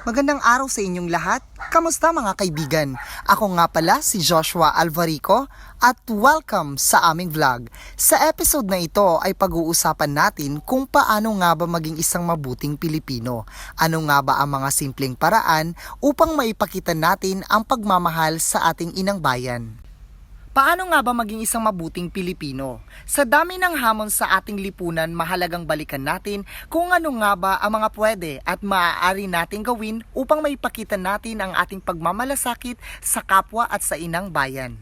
Magandang araw sa inyong lahat. Kamusta mga kaibigan? Ako nga pala si Joshua Alvarico at welcome sa aming vlog. Sa episode na ito ay pag-uusapan natin kung paano nga ba maging isang mabuting Pilipino. Ano nga ba ang mga simpleng paraan upang maipakita natin ang pagmamahal sa ating inang bayan. Paano nga ba maging isang mabuting Pilipino? Sa dami ng hamon sa ating lipunan, mahalagang balikan natin kung ano nga ba ang mga pwede at maaari nating gawin upang maipakita natin ang ating pagmamalasakit sa kapwa at sa inang bayan.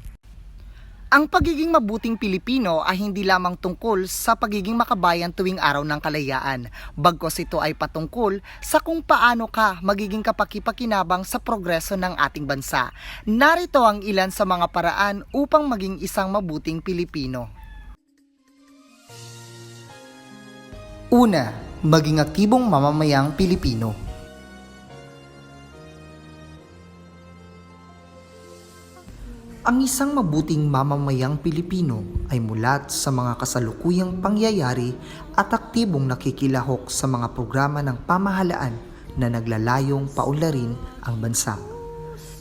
Ang pagiging mabuting Pilipino ay hindi lamang tungkol sa pagiging makabayan tuwing araw ng kalayaan, bagkus ito ay patungkol sa kung paano ka magiging kapaki-pakinabang sa progreso ng ating bansa. Narito ang ilan sa mga paraan upang maging isang mabuting Pilipino. Una, maging aktibong mamamayang Pilipino. Ang isang mabuting mamamayang Pilipino ay mulat sa mga kasalukuyang pangyayari at aktibong nakikilahok sa mga programa ng pamahalaan na naglalayong paunlarin ang bansa.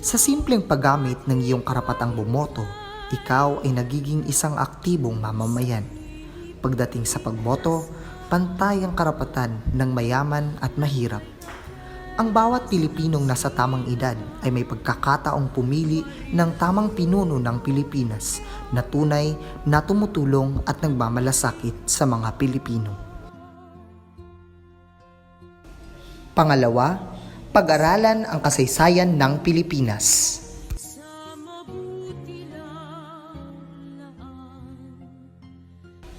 Sa simpleng paggamit ng iyong karapatang bumoto, ikaw ay nagiging isang aktibong mamamayan. Pagdating sa pagboto, pantay ang karapatan ng mayaman at mahirap. Ang bawat Pilipinong nasa tamang edad ay may pagkakataong pumili ng tamang pinuno ng Pilipinas na tunay na tumutulong at nagmamalasakit sa mga Pilipino. Pangalawa, pag-aralan ang kasaysayan ng Pilipinas.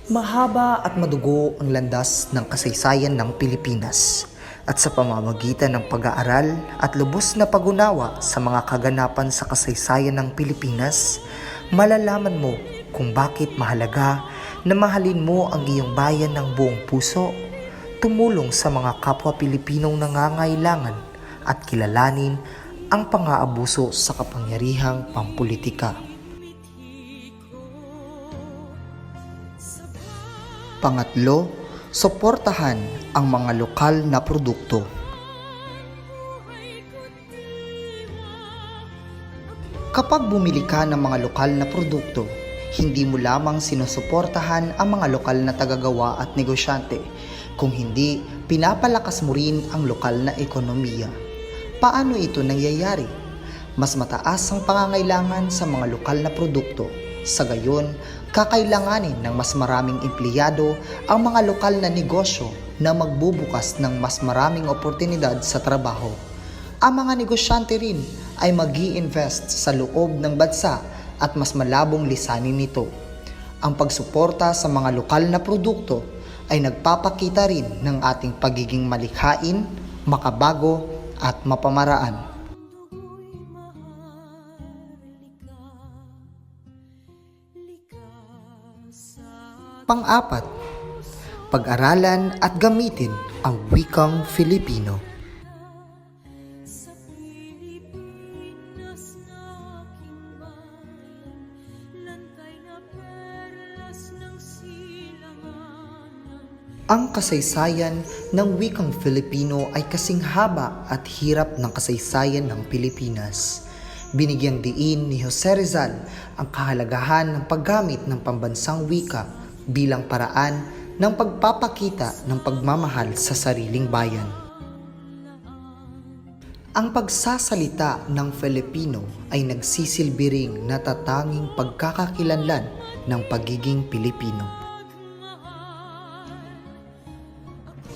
Mahaba at madugo ang landas ng kasaysayan ng Pilipinas. At sa pamamagitan ng pag-aaral at lubos na pag-unawa sa mga kaganapan sa kasaysayan ng Pilipinas, malalaman mo kung bakit mahalaga na mahalin mo ang iyong bayan ng buong puso, tumulong sa mga kapwa Pilipinong nangangailangan at kilalanin ang pang-aabuso sa kapangyarihang pampulitika. Pangatlo, suportahan ang mga lokal na produkto. Kapag bumili ka ng mga lokal na produkto, hindi mo lamang sinusuportahan ang mga lokal na tagagawa at negosyante, kung hindi pinapalakas mo rin ang lokal na ekonomiya. Paano ito nangyayari? Mas mataas ang pangangailangan sa mga lokal na produkto. Sa gayon, kakailanganin ng mas maraming empleyado ang mga lokal na negosyo na magbubukas ng mas maraming oportunidad sa trabaho. Ang mga negosyante rin ay mag-i-invest sa loob ng bansa at mas malabong lisanin nito. Ang pagsuporta sa mga lokal na produkto ay nagpapakita rin ng ating pagiging malikhain, makabago at mapamaraan. Pang-apat, pag-aralan at gamitin ang wikang Filipino. Ang kasaysayan ng wikang Filipino ay kasing haba at hirap ng kasaysayan ng Pilipinas. Binigyang diin ni Jose Rizal ang kahalagahan ng paggamit ng pambansang wika bilang paraan ng pagpapakita ng pagmamahal sa sariling bayan. Ang pagsasalita ng Filipino ay nagsisilbi ring natatanging pagkakakilanlan ng pagiging Pilipino.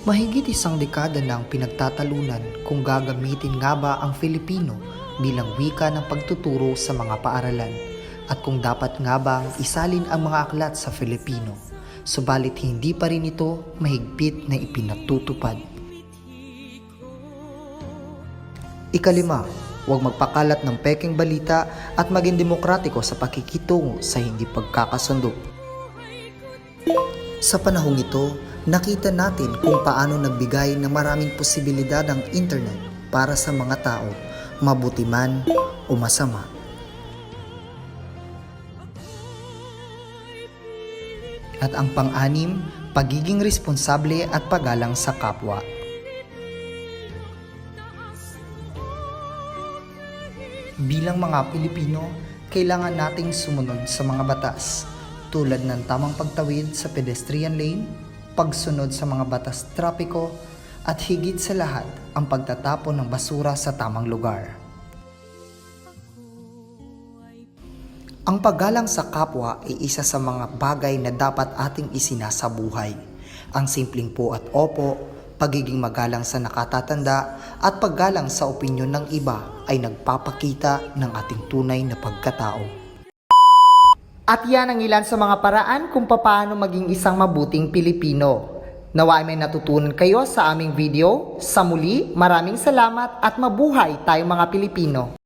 Mahigit isang dekada nang pinagtatalunan kung gagamitin nga ba ang Filipino bilang wika ng pagtuturo sa mga paaralan at kung dapat nga bang isalin ang mga aklat sa Filipino, subalit hindi pa rin ito mahigpit na ipinatutupad. Ikalima, huwag magpakalat ng pekeng balita at maging demokratiko sa pakikitungo sa hindi pagkakasundo. Sa panahong ito, nakita natin kung paano nagbigay ng maraming posibilidad ang internet para sa mga tao, mabuti man o masama. At ang pang-anim, pagiging responsable at paggalang sa kapwa. Bilang mga Pilipino, kailangan nating sumunod sa mga batas tulad ng tamang pagtawid sa pedestrian lane, pagsunod sa mga batas trapiko, at higit sa lahat ang pagtatapon ng basura sa tamang lugar. Ang paggalang sa kapwa ay isa sa mga bagay na dapat ating isinasabuhay. Ang simpleng po at opo, pagiging magalang sa nakatatanda at paggalang sa opinyon ng iba ay nagpapakita ng ating tunay na pagkatao. At yan ang ilan sa mga paraan kung paano maging isang mabuting Pilipino. Nawa may natutunan kayo sa aming video. Sa muli, maraming salamat at mabuhay tayong mga Pilipino.